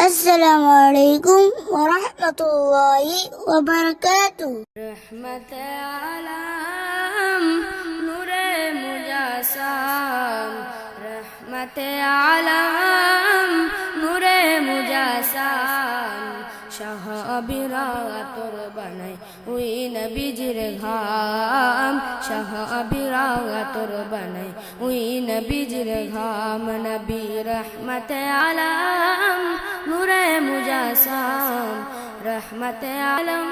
আসসালামু আলাইকুম ওয়া রাহমাতুল্লাহি ওয়া বারাকাতুহু। रहमत आलम नूरे मुजासम रहमत आलम नूरे मुजासम शाह अबिरातुर बनाई हुई नबीजिर घाम शाह अबिरातुर बनाई हुई नबीजिर घाम नबी रहमत आलम नूरे मुजासम रहमत आलम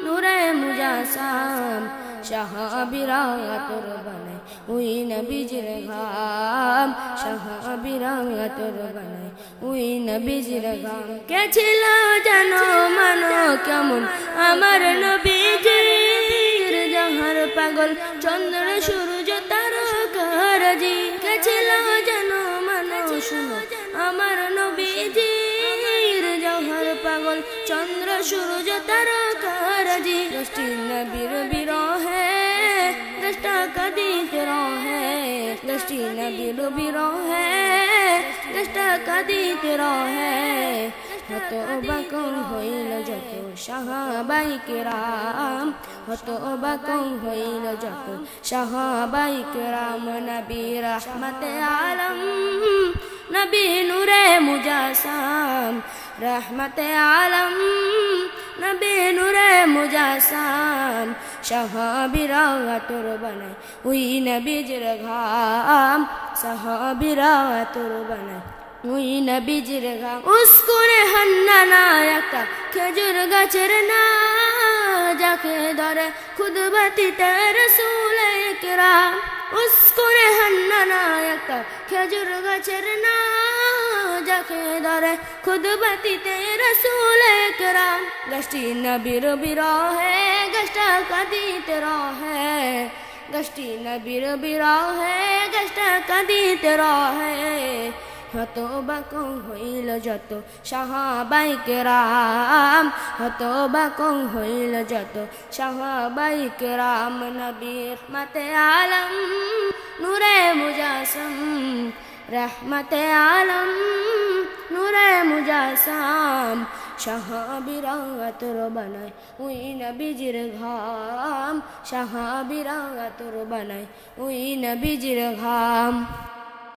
नूरे मुजासम शाह अबिरातुर बनाई हुई नबीजिर घाम शाह अबिरातुर बनाई हुई नबीजिर घाम কে ছিল জানো মানো কেমন আমার নবীজির জাহার পাগল চন্দ্র সূর্য তারকারাজি কে ছিল জানো মানো শুনো আমার নবীজির জাহার পাগল চন্দ্র সূর্য তারকারাজি দৃষ্টি নবীর বিরহে দৃষ্টা কাঁদিতে রহে দৃষ্টি নবীর বিরহে দৃষ্টা কাঁদিতে রহে হত বাকম হইল যত সাহাবাই কেরাম হত বাকম হইল যত সাহাবাই কেরাম নবী রহমত আলম নবী নূরে মুজাসম रहमत आलम नबी नूरे मुजासम शाह अबिरातुर बनाई हुई नबीजिर घाम शाह अबिरातुर बनाई हुई नबीजिर घाम उस्कुरे हन्नाना একটা খেজুর গাছের না যাকে ধরে খুদবাতিতে রাসূল একরাম উস্কুরে হান্নানা একটা খেজুর গাছের না যাকে ধরে খুদবাতিতে রাসূল একরাম গাছটি নবীর বিরহে গাছটা কাঁদিতে রহে গাছটি নবীর বিরহে গাছটা কাঁদিতে রহে হত বাকম হইল যত সাহাবাই কেরাম হত বাকম হইল যত সাহাবাই কেরাম নবী রহমত আলম নূরে মুজাসম रहमत आलम नूरे मुजासम शाह अबिरातुर बनाई हुई नबीजिर घाम शाह अबिरातुर बनाई हुई नबीजिर घाम।